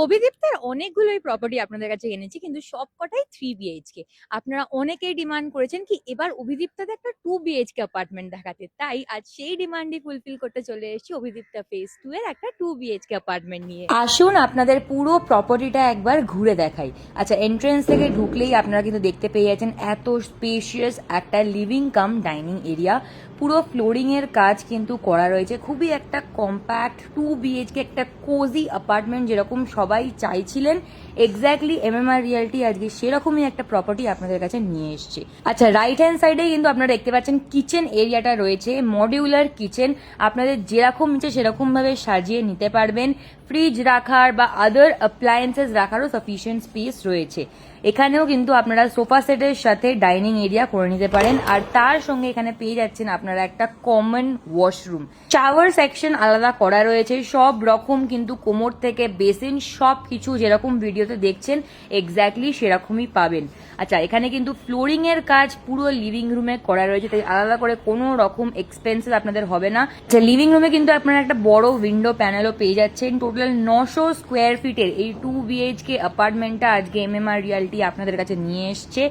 অভিদীপ্তার অনেকগুলোই প্রপার্টি আপনাদের কাছে এনেছি, কিন্তু সবকটাই 3 BHK। আপনারা অনেকেই ডিমান্ড করেছেন কি এবার অভিদীপ্তাতে একটা 2 BHK অ্যাপার্টমেন্ট দেখাতে, তাই আজ সেই ডিমান্ডই ফুলফিল করতে চলে এসেছি অভিদীপ্তা ফেজ 2 এর একটা 2 BHK অ্যাপার্টমেন্ট নিয়ে। আসুন আপনাদের পুরো প্রপার্টিটা একবার ঘুরে দেখাই। আচ্ছা, এন্ট্রেন্স থেকে ঢুকলেই আপনারা কিন্তু দেখতে পেয়ে যাচ্ছেন এত স্পেশিয়াস একটা লিভিং কাম ডাইনিং এরিয়া। পুরো ফ্লোরিং এর কাজ কিন্তু করা রয়েছে, খুবই একটা কম্প্যাক্ট 2 BHK একটা কোজি অ্যাপার্টমেন্ট যেরকম সবাই চাইছিলেন। এক্স্যাক্টলি এমএমআর রিয়ালটি আজকে সেরকমই একটা প্রপার্টি আপনাদের কাছে নিয়ে এসছে। আচ্ছা, রাইট হ্যান্ড সাইডে কিন্তু আপনারা দেখতে পাচ্ছেন কিচেন এরিয়াটা রয়েছে, মডিউলার কিচেন। আপনাদের যেরকম ইচ্ছে সেরকম ভাবে সাজিয়ে নিতে পারবেন। ফ্রিজ রাখার বা আদার অ্যাপ্লায়েন্সেস রাখারও সাফিসিয়েন্ট স্পেস রয়েছে। এখানেও কিন্তু আপনারা সোফা সেটের সাথে ডাইনিং এরিয়া করে নিতে পারেন, আর তার সঙ্গে এখানে পেয়ে যাচ্ছেন আপনারা একটা কমন ওয়াশরুম। শাওয়ার সেকশন আলাদা করা রয়েছে, সব রকম কিন্তু কোমর থেকে বেসিন সব কিছু যেরকম ভিডিওতে দেখছেন এক্স্যাক্টলি সেরকমই পাবেন। আচ্ছা, এখানে কিন্তু ফ্লোরিং এর কাজ পুরো লিভিং রুমে করা রয়েছে, তাই আলাদা করে কোনো রকম এক্সপেন্সেস আপনাদের হবে না। আচ্ছা, লিভিং রুমে কিন্তু আপনারা একটা বড় উইন্ডো প্যানেলও পেয়ে যাচ্ছেন। টোটাল 900 স্কোয়ার ফিটের এই 2 BHK অ্যাপার্টমেন্টটা আজকে এমএমআর রিয়ালটি আপনাদের কাছে নিয়ে এসছে।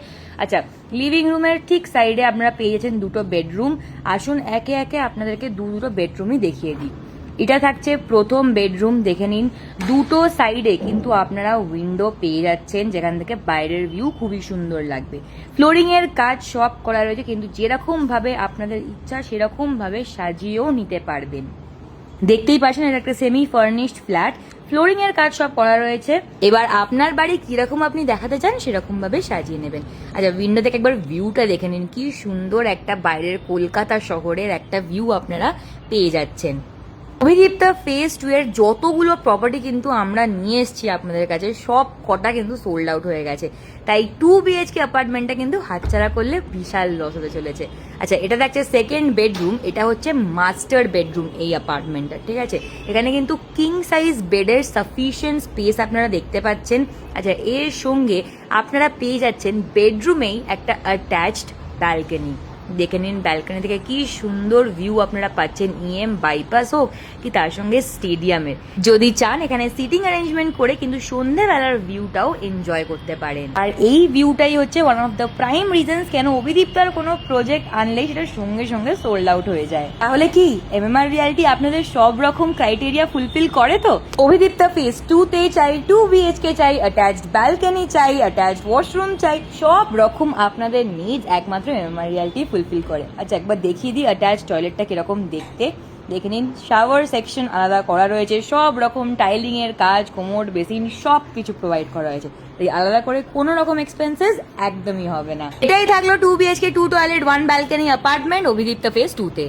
আচ্ছা, লিভিং রুমের ঠিক সাইডে আপনারা পেয়ে যাচ্ছেন দুটো বেডরুম। আসুন একে একে আপনাদেরকে দুটো বেডরুমই দেখিয়ে দিই। এটা থাকছে প্রথম বেডরুম, দেখে নিন। দুটো সাইডে কিন্তু আপনারা উইন্ডো পেয়ে যাচ্ছেন, যেখান থেকে বাইরের ভিউ খুবই সুন্দর লাগবে। ফ্লোরিং এর কাজ সব করা রয়েছে, কিন্তু যেরকম ভাবে আপনাদের ইচ্ছা সেরকম ভাবে সাজিয়েও নিতে পারবেন। দেখতেই পাচ্ছেন এটা একটা সেমি ফার্নিশড ফ্ল্যাট, ফ্লোরিং এর কাজ সব করা রয়েছে। এবার আপনার বাড়ি কিরকম আপনি দেখাতে চান সেরকম ভাবে সাজিয়ে নেবেন। আচ্ছা, উইন্ডো থেকে একবার ভিউটা দেখে নিন, কি সুন্দর একটা বাইরের কলকাতা শহরের একটা ভিউ আপনারা পেয়ে যাচ্ছেন। অভিদীপ্তা ফেজ 2 এর যতগুলো প্রপার্টি কিন্তু আমরা নিয়ে এসেছি আপনাদের কাছে, সব কটা কিন্তু সোল্ড আউট হয়ে গেছে। তাই 2 BHK অ্যাপার্টমেন্টটা কিন্তু হাতছাড়া করলে বিশাল লস হতে চলেছে। আচ্ছা, এটা থাকছে সেকেন্ড বেডরুম, এটা হচ্ছে মাস্টার বেডরুম এই অ্যাপার্টমেন্টটা, ঠিক আছে। এখানে কিন্তু কিং সাইজ বেডের সাফিসিয়েন্ট স্পেস আপনারা দেখতে পাচ্ছেন। আচ্ছা, এর সঙ্গে আপনারা পেয়ে যাচ্ছেন বেডরুমেই একটা অ্যাটাচড ব্যালকনি। দেখে নিন ব্যালকনি থেকে কি সুন্দর ভিউ আপনারা পাচ্ছেন, বাইপাস হোক কি তার সঙ্গে স্টেডিয়ামের। যদি চান এখানে সিটিং অ্যারেঞ্জমেন্ট করে কিন্তু সন্ধ্যাবেলার ভিউটাও এনজয় করতে পারেন। আর এই ভিউটাই হচ্ছে one of the prime reasons কেন অভিদীপ্তার কোনো প্রজেক্ট আনলেই সেটা সঙ্গে সঙ্গে সোল্ড আউট হয়ে যায়। তাহলে কি এমএমআর রিয়ালটি আপনাদের সব রকম ক্রাইটেরিয়া ফুলফিল করে তো? অভিদীপ্তা ফেজ 2 তে চাই 2 BHK চাই, অ্যাটাচড ব্যালকনি চাই, অ্যাটাচড ওয়াশরুম চাই, সব রকম আপনাদের নিডস একমাত্র এমএমআর রিয়ালটি ফুলফিল করে। আচ্ছা, একবার দেখিয়ে দিই অ্যাটাচ টয়লেটটা কিরকম দেখতে। দেখে নিন, শাওয়ার সেকশন আলাদা করা রয়েছে, সব রকম টাইলিং এর কাজ, কোমোড, বেসিন সব কিছু প্রোভাইড করা হয়েছে। তাই আলাদা করে কোনো রকম এক্সপেন্সেস একদমই হবে না। এটাই থাকলো 2 BHK 2 toilet 1 balcony apartment Abhidipta phase 2 তে।